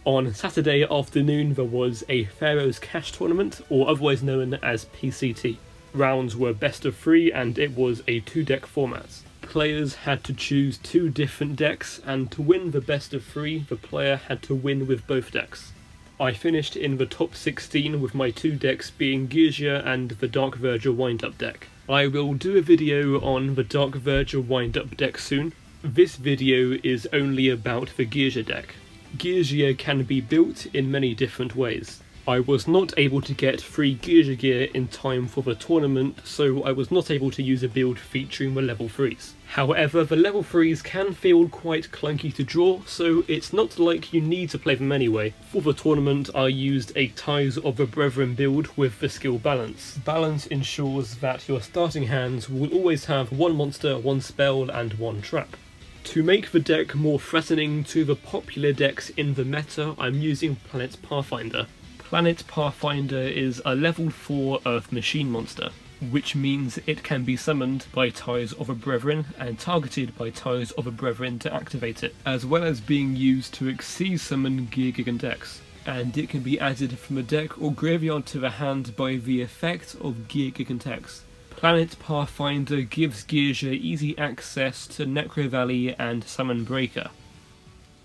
On Saturday afternoon there was a Pharaoh's Cash tournament, or otherwise known as PCT. Rounds were best of 3 and it was a 2-deck format. Players had to choose 2 different decks, and to win the best of 3 the player had to win with both decks. I finished in the top 16 with my 2 decks being Geargia and the Dark Verger wind-up deck. I will do a video on the Dark Verger wind-up deck soon. This video is only about the Geargia deck. Geargia can be built in many different ways. I was not able to get free Geargia gear in time for the tournament, so I was not able to use a build featuring the level 3s. However, the level 3s can feel quite clunky to draw, so it's not like you need to play them anyway. For the tournament I used a Ties of the Brethren build with the skill balance. Balance ensures that your starting hands will always have 1 monster, 1 spell and 1 trap. To make the deck more threatening to the popular decks in the meta, I'm using Planet Pathfinder. Planet Pathfinder is a level 4 Earth Machine monster, which means it can be summoned by Ties of a Brethren and targeted by Ties of a Brethren to activate it, as well as being used to Xyz summon Geargia decks, and it can be added from a deck or graveyard to the hand by the effect of Geargia decks. Planet Pathfinder gives Geargia easy access to Necro Valley and Summon Breaker.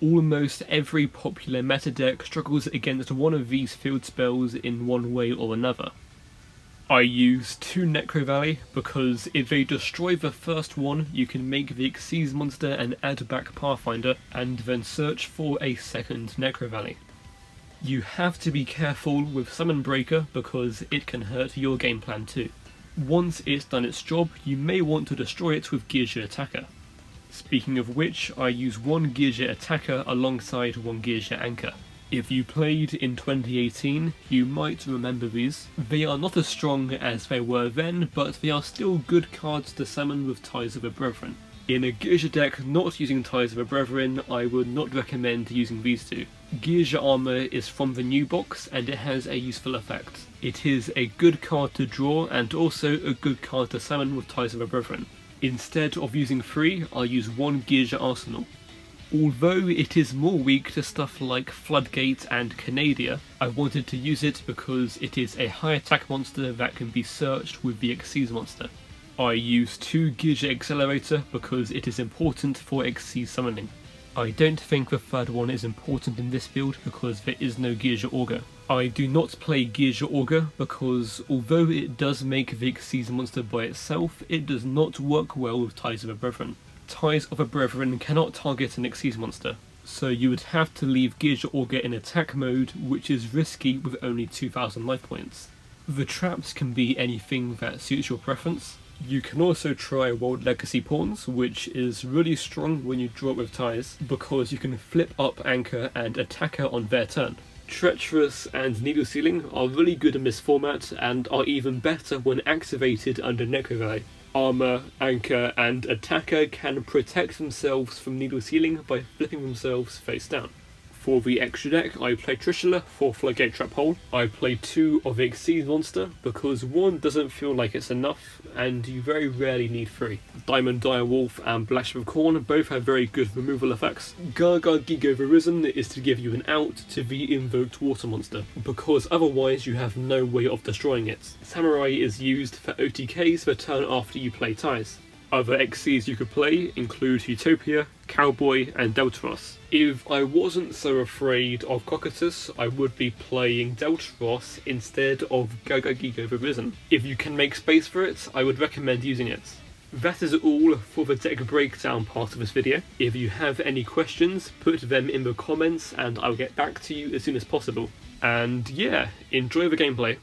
Almost every popular meta deck struggles against one of these field spells in one way or another. I use 2 Necro Valley because if they destroy the first one, you can make the Xyz monster and add back Pathfinder, and then search for a second Necro Valley. You have to be careful with Summon Breaker because it can hurt your game plan too. Once it's done its job, you may want to destroy it with Geargia Attacker. Speaking of which, I use 1 Geargia Attacker alongside 1 Geargia Anchor. If you played in 2018, you might remember these. They are not as strong as they were then, but they are still good cards to summon with Ties of the Brethren. In a Geargia deck not using Ties of the Brethren, I would not recommend using these 2. Geargia Armor is from the new box and it has a useful effect. It is a good card to draw and also a good card to summon with Ties of the Brethren. Instead of using 3, I'll use 1 Geargia Arsenal. Although it is more weak to stuff like Floodgate and Canadia, I wanted to use it because it is a high attack monster that can be searched with the Xyz monster. I use 2 Geargia Accelerator because it is important for Xyz summoning. I don't think the third one is important in this build because there is no Geargia Augur. I do not play Geargia Augur because although it does make the Xyz monster by itself, it does not work well with Ties of the Brethren. Ties of the Brethren cannot target an Xyz monster, so you would have to leave Geargia Augur in attack mode, which is risky with only 2000 life points. The traps can be anything that suits your preference. You can also try World Legacy Pawns, which is really strong when you draw it with Ties, because you can flip up Anchor and Attacker on their turn. Treacherous and Needle Sealing are really good in this format and are even better when activated under Necro Valley. Armor, Anchor and Attacker can protect themselves from Needle Sealing by flipping themselves face down. For the extra deck, I play Trishula for Floodgate Trap Hole. I play 2 of the Xyz monster because 1 doesn't feel like it's enough and you very rarely need 3. Diamond Dire Wolf and Black Sheep of Corn both have very good removal effects. Gaga Gigo the Risen is to give you an out to the invoked water monster, because otherwise you have no way of destroying it. Samurai is used for OTKs the turn after you play Ties. Other Xyz you could play include Utopia, Cowboy and Deltaros. If I wasn't so afraid of Cocytus, I would be playing Deltaros instead of Gaga Gigo the Risen. If you can make space for it, I would recommend using it. That is all for the deck breakdown part of this video. If you have any questions, put them in the comments and I'll get back to you as soon as possible. And yeah, enjoy the gameplay.